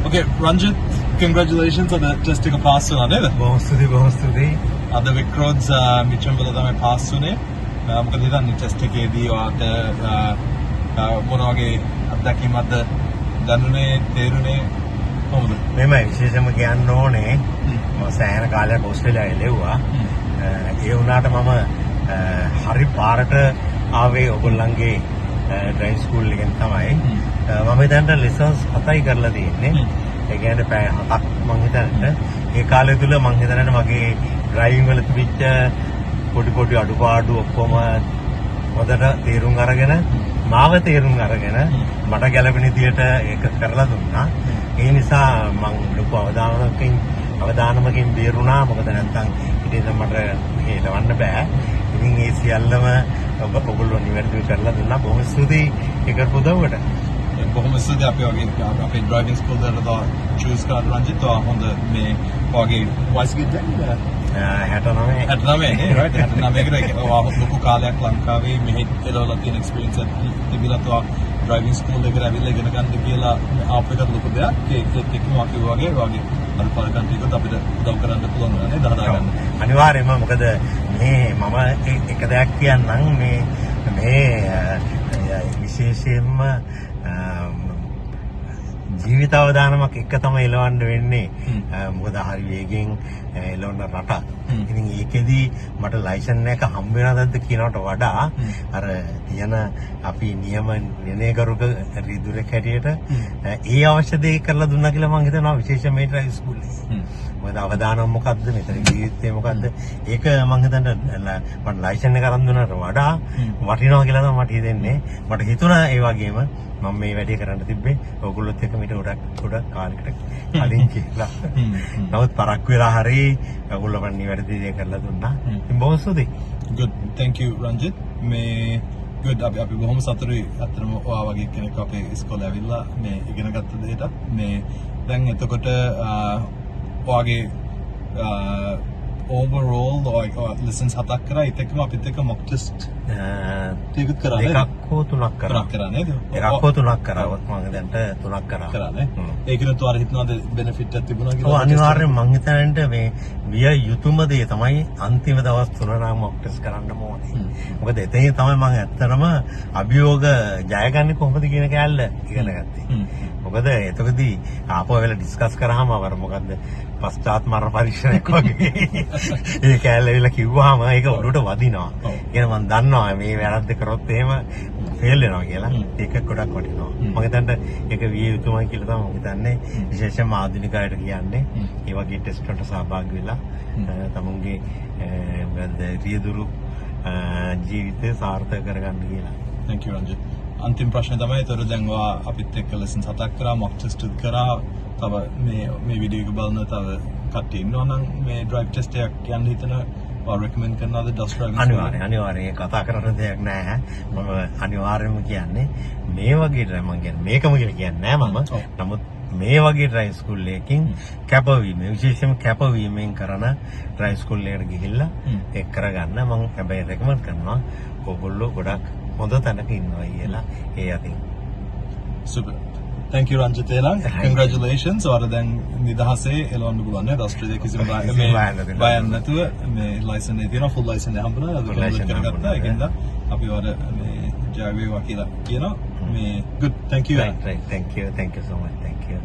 Okay, Ranjit, congratulations on the test එක pass වුණා නේද? බොහොම ස්තුතියි. අද වික්‍රෝඩ්ස් මිචම්බල තමයි pass වුණේ. මොකද හිතන්නේ test එකේදී ඔයාට මොන වගේ අත්දැකීමක්ද දැනුනේ තේරුනේ කොහොමද? මෙමය විශේෂම කියන්න ඕනේ මම සෑහෙන කාලයක් ඕස්ට්‍රේලියාවේ ලෙව්වා. ඒ වුණාට මම හරි පාරට ආවේ ඔයගොල්ලන්ගේ ඩ්‍රයිවිං ස්කූල් එකෙන් තමයි. මම දැන් ලෙසන්ස් 7යි කරලා තියෙන්නේ. ඒ කියන්නේ පැය 7ක් මම හිතන්නේ. ඒ කාලය තුල මම හිතන්නේ මගේ ඩ්‍රයිවිං වල තිබිච්ච පොඩි අඩුපාඩු ඔක්කොම හොඳට තේරුම් අරගෙන මාව තේරුම් අරගෙන මට ගැළපෙන විදියට ඒක කරලා දුන්නා. ඒ නිසා මම ලොකු අවදානමකින් බේරුණා. මොකද නැත්තම් ඉතින් මට හේලවන්න බෑ. ඉතින් ඒ සියල්ලම ඔයගොල්ලෝ නිවැරදිව කරලා දුන්නා. බොහොම ස්තුතියි ඒ කරපු උදව්වට. බොහොම ස්තුතියි අපි වගේ අපේ ඩ්‍රයිවිං ස්කූල් වලට චූස් කරලා රංජිත් හොඳ මේ වගේ වයිස් ගිට් 69 නේ රයිට් 69කට ලොකු කාලයක් ලංකාවේ මෙහි එළවලා තියෙන එක්ස්පීරියන්ස් එක තිබිලා තෝ ඩ්‍රයිවිං ස්කූල් එකට ඇවිල්ලා ඉගෙන ගන්න කියලා ආපු එක ලොකු දෙයක්. ඒකත් එක්කම අපි වගේ අර පරිකන්තිකත් අපිට උදව් කරන්න පුළුවන් නේ දහදා ගන්න. අනිවාර්යයෙන්ම මොකද මේ මම එක දෙයක් කියන්නම් මේ විශේෂයෙන්ම ජීවිත අවදානමක් එක තමයි එලවන්න වෙන්නේ. මොකද හරි වේගෙන් එලවන්න රටක්. ඉතින් ඒකෙදි මට ලයිසන් එක හම්බ වෙනවද කියනකට වඩා අර තියෙන අපි නියම නිර්ණයකරුක රිදුරෙක් හැටියට ඒ අවශ්‍ය දේ කරලා දුන්නා කියලා මම හිතනවා විශේෂයෙන් මේ ඩ්‍රයිවිං ස්කූල් එකේ. මොකද අවදානම මොකද්ද මෙතන ජීවිතේ මොකද්ද ඒක මම හිතන්නේ මට ලයිසන් එක අරන් දුන්නාට වඩා වටිනවා කියලා තමයි මට හිතෙන්නේ. මට හිතුණා ඒ වගේම මම මේ වැඩේ කරන්න තිබ්බේ ඔයගොල්ලොත් එක්ක මීට ගොඩක් කාලයකට කලින් කියලා. නමුත් පරක්කු වෙලා හරි ඔයගොල්ලෝ මන් නිවැරදි දේ කරලා දුන්නා. ඉතින් බොහොම ස්තුතියි. Good. Thank you Ranjit. මේ good අපි බොහොම සතුටුයි අතරම ඔයා වගේ කෙනෙක් අපේ ඉස්කෝලේ ඇවිල්ලා මේ ඉගෙන ගත්ත දෙයට මේ දැන් එතකොට ඔයාගේ overall like lessons 7ක් කරා ඒත් එක්කම අපිත් එක්ක mock test ටිකක් කරා නේද? එකක් හෝ තුනක් කරා නේද? එකක් හෝ තුනක් කරා. මම දැන්ට තුනක් කරා නේ. ඒකිනුත් ඔයාලා හිතනවාද benefit එකක් තිබුණා කියලා? ඔව් අනිවාර්යෙන් මම හිතන්නේ මේ විය යුතුයම දේ තමයි අන්තිම දවස් 3 නම් mock test කරන්න ඕනේ. මොකද එතනින් තමයි මම ඇත්තටම අභියෝග ජය ගන්න කොහොමද කියන කැලල ඉගෙන ගත්තේ. මොකද එතකොටදී ආපහු වෙලා ඩිස්කස් කරාම අර මොකද්ද පශ්චාත් මරණ පරීක්ෂණයක් වගේ ඒ කැලේවිලා කිව්වහම ඒක උඩට වදිනවා. කියන මම දන්නවා මේ වැරද්ද කරොත් එහෙම ෆේල් වෙනවා කියලා. ඒක ගොඩක් වටිනවා. මම හිතන්නේ ඒක විය යුතුමයි කියලා තමයි මම හිතන්නේ. විශේෂයෙන්ම ආධුනික අයට කියන්නේ ඒ වගේ ටෙස්ට් වලට සහභාගී වෙලා තමුන්ගේ රියදුරු ජීවිතය සාර්ථක කරගන්න කියලා. Thank you Ranjit. අන්තිම ප්‍රශ්නේ තමයි ඒතර දැන් ඔයා අපිත් එක්ක ලෙසන් 7ක් කරා මොක් ටෙස්ට් කරා. තව මේ වීඩියෝ එක බලන තව කට්ටිය ඉන්නවා නම් මේ ඩ්‍රයිව් ටෙස්ට් එකක් යන්න හිතන රෙකමෙන්ඩ් කරනවාද ඩස් ඩ්‍රයිවිං? අනිවාර්යයෙන් කතා කරන්න දෙයක් නැහැ. මම අනිවාර්යයෙන්ම කියන්නේ මේ වගේ ඩ්‍රයිව් මම කියන්නේ මේකම කියලා කියන්නේ නැහැ මම. නමුත් මේ වගේ ඩ්‍රයිව් ස්කූල් එකකින් කැපවීම විශේෂයෙන්ම කැපවීමෙන් කරන ඩ්‍රයිව් ස්කූල් එකට ගිහිල්ලා ඒක කරගන්න මම හැබැයි රෙකමන්ඩ් කරනවා. ඔයගොල්ලෝ ගොඩක් හොඳ තැනක ඉන්නවා කියලා ඒ අතින්. Super. Thank you Ranjit Elang. Congratulations. ඔයාලා දැන් නිදහසේ එලවන්න පුළුවන් නේද? ඕස්ට්‍රේලියාවේ කිසිම බයක් නැතුව මේ ලයිසන් එක තියෙනවා. ෆුල් ලයිසන් එක හම්බුණා. ඒක කරගත්තා. ඒකෙන්ද අපි ඔයාලා මේ ජය වේවා කියලා කියනවා. මේ good. Thank you. Right. Thank you so much. Thank you.